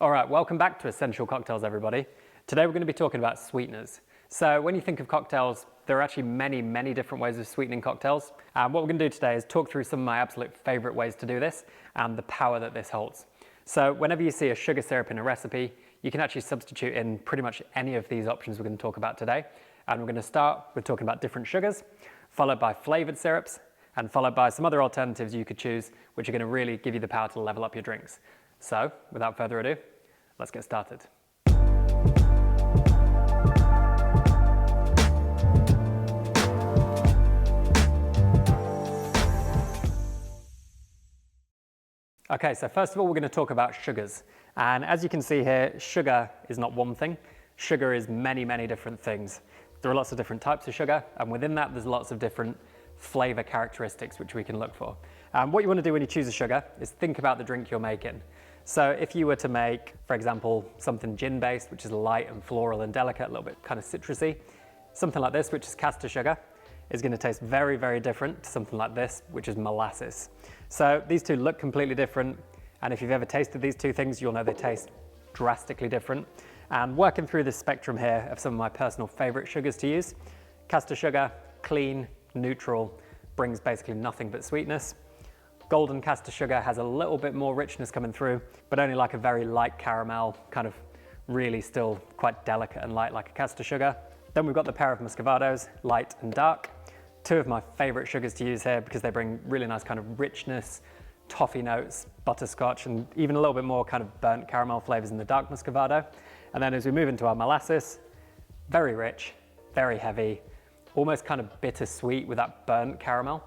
All right, welcome back to Essential Cocktails, everybody. Today we're going to be talking about sweeteners. So when you think of cocktails, there are actually many different ways of sweetening cocktails. And what we're going to do today is talk through some of my absolute favorite ways to do this and the power that this holds. So whenever you see a sugar syrup in a recipe, you can actually substitute in pretty much any of these options we're going to talk about today. And we're going to start with talking about different sugars, followed by flavored syrups, and followed by some other alternatives you could choose, which are going to really give you the power to level up your drinks. So without further ado, let's get started. Okay, so first of all, we're going to talk about sugars. And as you can see here, sugar is not one thing. Sugar is many different things. There are lots of different types of sugar, and within that, there's lots of different flavor characteristics which we can look for. What you want to do when you choose a sugar is think about the drink you're making. So if you were to make, for example, something gin-based, which is light and floral and delicate, a little bit kind of citrusy, something like this, which is castor sugar, is going to taste very different to something like this, which is molasses. So these two look completely different, and if you've ever tasted these two things, you'll know they taste drastically different. And working through this spectrum here of some of my personal favorite sugars to use, castor sugar, clean, neutral, brings basically nothing but sweetness. Golden castor sugar has a little bit more richness coming through, but only like a very light caramel, kind of really still quite delicate and light like a castor sugar. Then we've got the pair of muscovados, light and dark. Two of my favorite sugars to use here because they bring really nice kind of richness, toffee notes, butterscotch, and even a little bit more kind of burnt caramel flavors in the dark muscovado. And then as we move into our molasses, very rich, very heavy, almost kind of bittersweet with that burnt caramel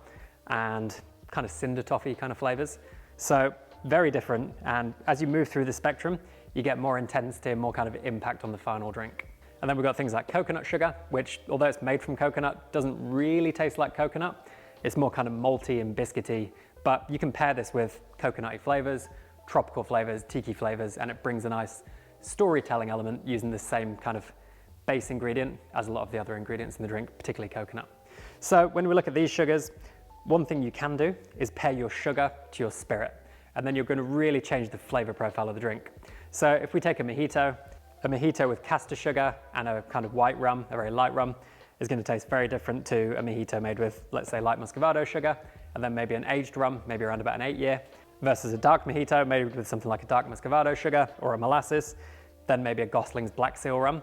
and kind of cinder toffee kind of flavors. So very different. And as you move through the spectrum, you get more intensity and more kind of impact on the final drink. And then we've got things like coconut sugar, which although it's made from coconut, doesn't really taste like coconut. It's more kind of malty and biscuity, but you can pair this with coconutty flavors, tropical flavors, tiki flavors, and it brings a nice storytelling element using the same kind of base ingredient as a lot of the other ingredients in the drink, particularly coconut. So when we look at these sugars, one thing you can do is pair your sugar to your spirit, and then you're going to really change the flavor profile of the drink. So if we take a mojito with castor sugar and a kind of white rum, a very light rum, is going to taste very different to a mojito made with, let's say, light muscovado sugar, and then maybe an aged rum, maybe around about an 8-year, versus a dark mojito made with something like a dark muscovado sugar or a molasses, then maybe a Gosling's Black Seal rum.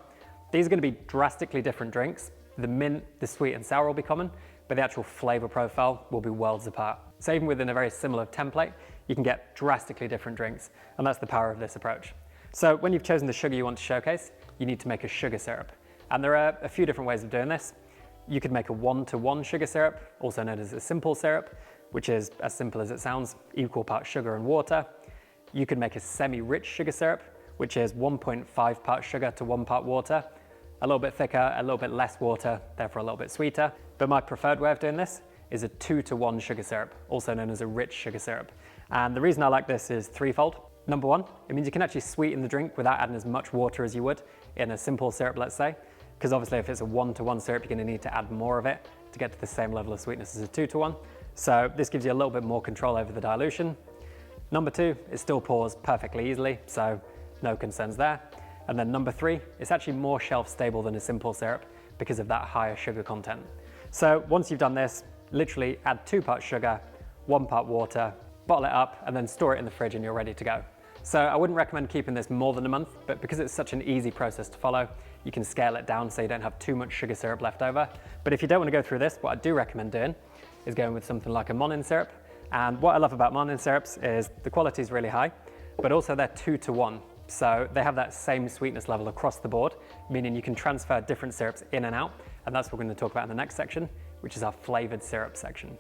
These are going to be drastically different drinks. The mint, the sweet and sour will be common, but the actual flavor profile will be worlds apart. So even within a very similar template, you can get drastically different drinks, and that's the power of this approach. So when you've chosen the sugar you want to showcase, you need to make a sugar syrup. And there are a few different ways of doing this. You could make a 1-to-1 sugar syrup, also known as a simple syrup, which is as simple as it sounds, equal parts sugar and water. You could make a semi-rich sugar syrup, which is 1.5 parts sugar to 1 part water, a little bit thicker, a little bit less water, therefore a little bit sweeter. But my preferred way of doing this is a 2-to-1 sugar syrup, also known as a rich sugar syrup. And the reason I like this is threefold. Number one, it means you can actually sweeten the drink without adding as much water as you would in a simple syrup, let's say, because obviously if it's a 1-to-1 syrup, you're going to need to add more of it to get to the same level of sweetness as a 2-to-1. So this gives you a little bit more control over the dilution. Number two, it still pours perfectly easily, so no concerns there. And then number three, it's actually more shelf stable than a simple syrup because of that higher sugar content. So once you've done this, literally add 2 parts sugar, 1 part water, bottle it up, and then store it in the fridge and you're ready to go. So I wouldn't recommend keeping this more than a month, but because it's such an easy process to follow, you can scale it down so you don't have too much sugar syrup left over. But if you don't want to go through this, what I do recommend doing is going with something like a Monin syrup. And what I love about Monin syrups is the quality is really high, but also they're 2-to-1. So they have that same sweetness level across the board, meaning you can transfer different syrups in and out. And that's what we're going to talk about in the next section, which is our flavored syrup section.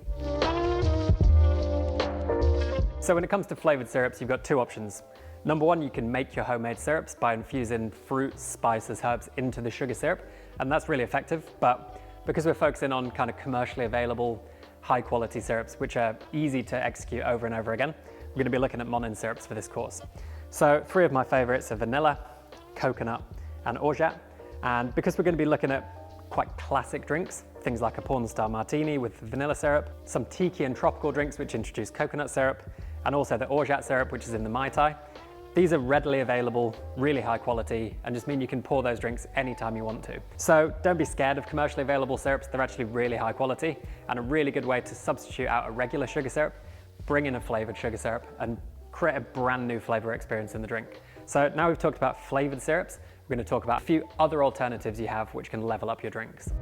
So when it comes to flavored syrups, you've got two options. Number one, you can make your homemade syrups by infusing fruits, spices, herbs into the sugar syrup, and that's really effective. But because we're focusing on kind of commercially available, high quality syrups, which are easy to execute over and over again, we're going to be looking at Monin syrups for this course. So 3 of my favorites are vanilla, coconut, and orgeat. And because we're going to be looking at quite classic drinks, things like a porn star martini with vanilla syrup, some tiki and tropical drinks which introduce coconut syrup, and also the orgeat syrup, which is in the Mai Tai, These are readily available, really high quality, and just mean you can pour those drinks anytime you want to. So don't be scared of commercially available syrups. They're actually really high quality and a really good way to substitute out a regular sugar syrup, bring in a flavored sugar syrup, and create a brand new flavor experience in the drink. So now we've talked about flavored syrups, we're going to talk about a few other alternatives you have which can level up your drinks.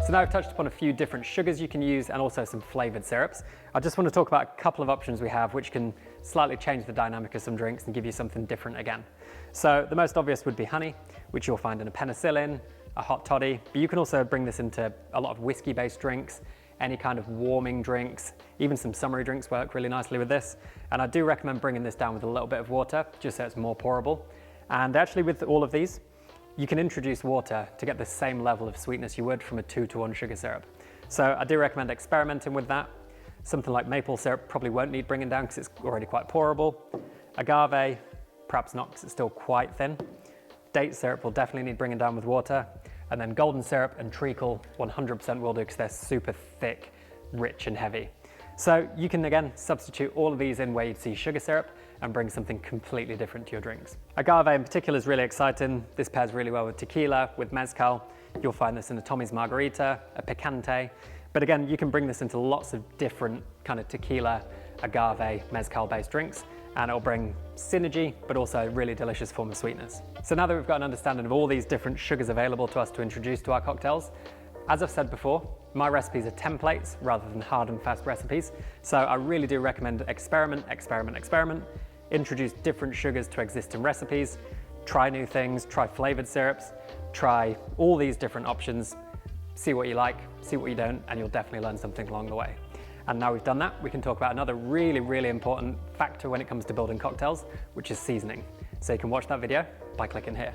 So now I've touched upon a few different sugars you can use and also some flavored syrups. I just want to talk about a couple of options we have which can slightly change the dynamic of some drinks and give you something different again. So the most obvious would be honey, which you'll find in a penicillin, a hot toddy, but you can also bring this into a lot of whiskey-based drinks, any kind of warming drinks, even some summery drinks work really nicely with this. And I do recommend bringing this down with a little bit of water, just so it's more pourable. And actually with all of these, you can introduce water to get the same level of sweetness you would from a 2-to-1 sugar syrup. So I do recommend experimenting with that. Something like maple syrup probably won't need bringing down because it's already quite pourable. Agave, perhaps not because it's still quite thin. Date syrup will definitely need bringing down with water. And then golden syrup and treacle 100% will do because they're super thick, rich and heavy. So you can again substitute all of these in where you'd see sugar syrup and bring something completely different to your drinks. Agave in particular is really exciting. This pairs really well with tequila, with mezcal. You'll find this in a Tommy's Margarita, a picante. But again, you can bring this into lots of different kind of tequila, agave, mezcal-based drinks, and it'll bring synergy, but also a really delicious form of sweetness. So now that we've got an understanding of all these different sugars available to us to introduce to our cocktails, as I've said before, my recipes are templates rather than hard and fast recipes. So I really do recommend experiment, experiment, experiment, introduce different sugars to existing recipes, try new things, try flavored syrups, try all these different options, see what you like, see what you don't, and you'll definitely learn something along the way. And now we've done that, we can talk about another really, really important factor when it comes to building cocktails, which is seasoning. So you can watch that video by clicking here.